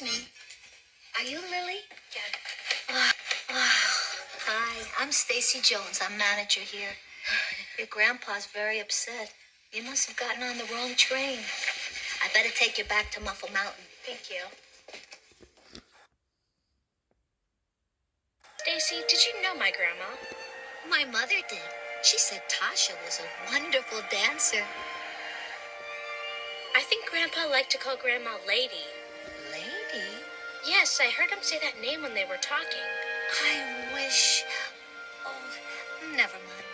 Excuse me. Are you Lily? Yeah. Hi, I'm Stacy Jones. I'm manager here. Your grandpa's very upset. You must have gotten on the wrong train. I better take you back to Muffle Mountain. Thank you. Stacy, did you know my grandma? My mother did. She said Tasha was a wonderful dancer. I think Grandpa liked to call Grandma Lady. Lady? Yes, I heard him say that name when they were talking. I wish... Oh, never mind.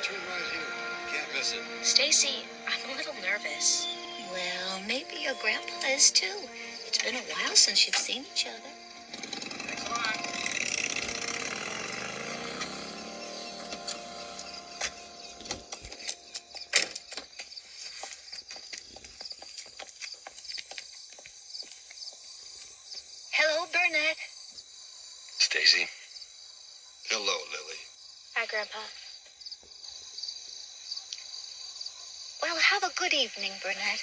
Turn right here. You can't miss it. Stacy, I'm a little nervous. Well, maybe your grandpa is too. It's been a while since you've seen each other. Thanks a lot. Hello, Burnett. Stacy. Hello, Lily. Hi, Grandpa. Well, have a good evening, Burnett.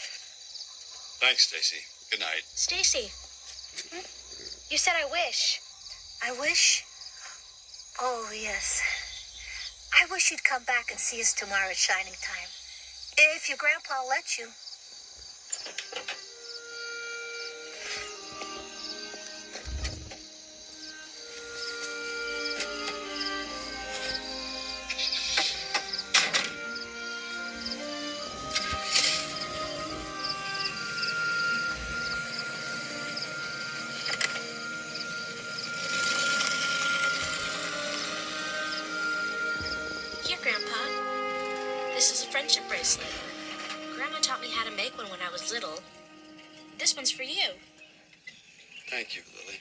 Thanks, Stacy. Good night. Stacy, you said I wish. I wish... Oh, yes. I wish you'd come back and see us tomorrow at Shining Time. If your grandpa lets you. Here, Grandpa. This is a friendship bracelet. Grandma taught me how to make one when I was little. This one's for you. Thank you, Lily.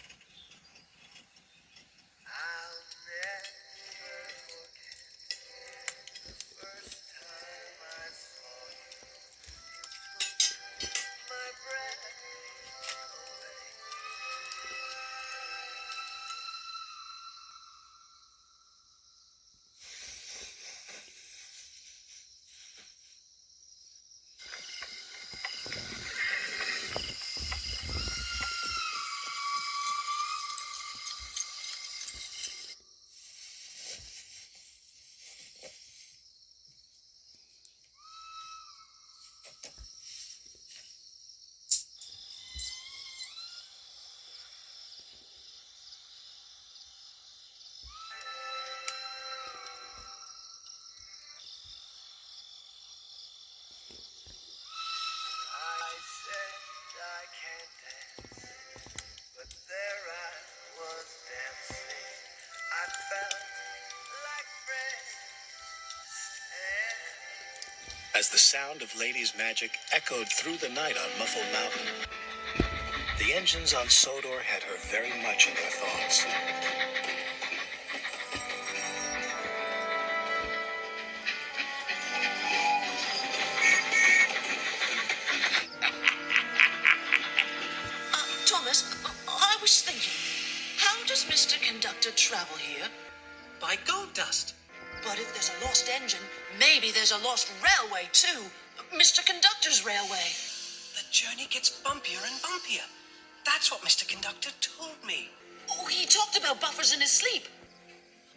As the sound of Lady's magic echoed through the night on Muffle Mountain, the engines on Sodor had her very much in their thoughts. Thomas, I was thinking, how does Mr. Conductor travel here? By gold dust. But if there's a lost engine, maybe there's a lost railway, too. Mr. Conductor's railway. The journey gets bumpier and bumpier. That's what Mr. Conductor told me. Oh, he talked about buffers in his sleep.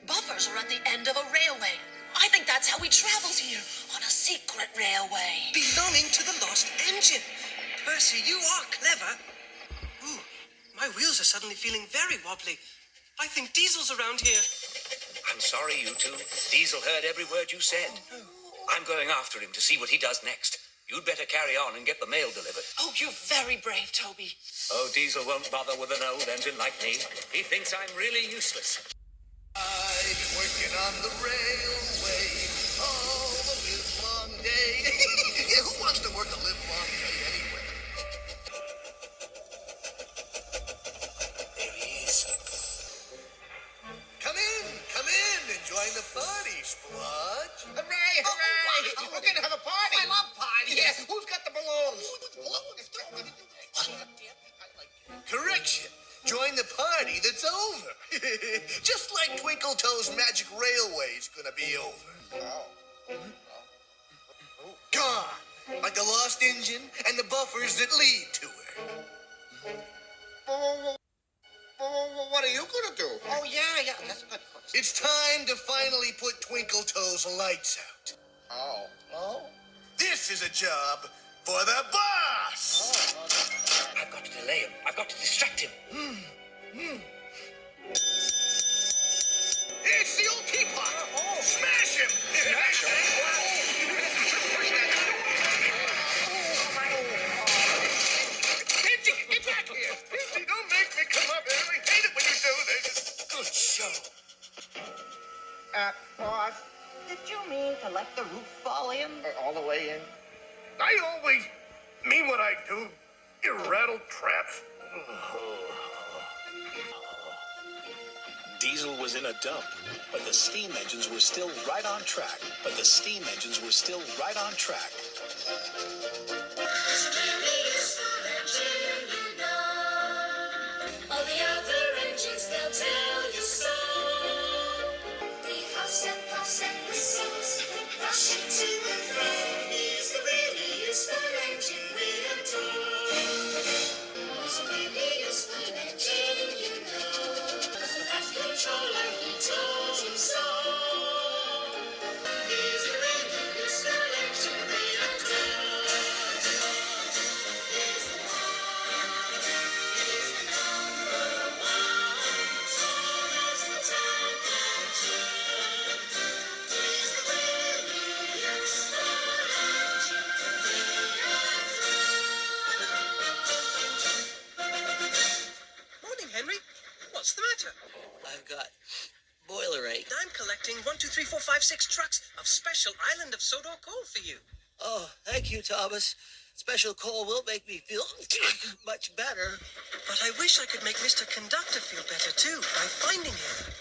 Buffers are at the end of a railway. I think that's how he travels here, on a secret railway. Belonging to the lost engine. Percy, you are clever. Ooh, my wheels are suddenly feeling very wobbly. I think Diesel's around here. I'm sorry, you two. Diesel heard every word you said. I'm going after him to see what he does next. You'd better carry on and get the mail delivered. Oh, you're very brave, Toby. Oh, Diesel won't bother with an old engine like me. He thinks I'm really useless. Working on the railway all the livelong day. Yeah, who wants to work a livelong day anyway? There he is. Come in, and join the party, Splodge. Hooray, hooray! Oh, wow. We're gonna have a party! I love parties. Yeah, who's got the balloons? Correction. Join the party that's over. Just like Twinkle Toes Magic Railway's gonna be over. Gone. Like the lost engine and the buffers that lead to her. What are you gonna do? Oh, yeah, that's good. It's time to finally put Twinkle Toes lights out. Oh? This is a job for the boss! I've got to delay him. I've got to distract him. It's the old teapot! Smash him! Pinky, get back here! Pinky, don't make me come up here. I hate it when you do this. Good show. Boss, did you mean to let the roof fall in? All the way in? I always mean what I do. You rattle traps. Diesel was in a dump, but the steam engines were still right on track. All the other engines, they'll tell you so. The huffs and puffs and whistles, rushing to and fro. He's the really useful engine we adore. He's a really useful engine, you know. That controller, he told him so. He's the really useful engine we adore. He's the one. He's the number one. Tall as the time engine. He's the really useful engine we adore. Morning, Henry. What's the matter? I've got boiler ache. I'm collecting 1, 2, 3, 4, 5, 6 trucks of special Island of Sodor coal for you. Oh, thank you, Thomas. Special coal will make me feel much better. But I wish I could make Mr. Conductor feel better too by finding him.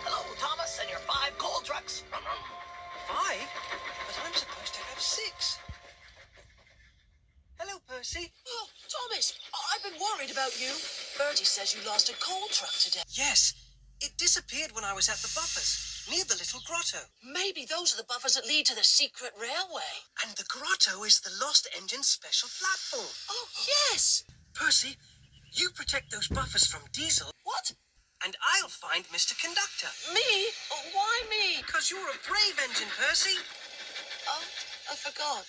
Hello, Thomas, and your 5 coal trucks. 5? But I'm supposed to have 6. Hello, Percy. Oh, Thomas, I've been worried about you. Bertie says you lost a coal truck today. Yes, it disappeared when I was at the buffers, near the little grotto. Maybe those are the buffers that lead to the secret railway. And the grotto is the lost engine special platform. Oh, yes. Percy, you protect those buffers from Diesel, What? and I'll find Mr. Conductor. Me? Oh, why me? Because you're a brave engine, Percy. Oh, I forgot.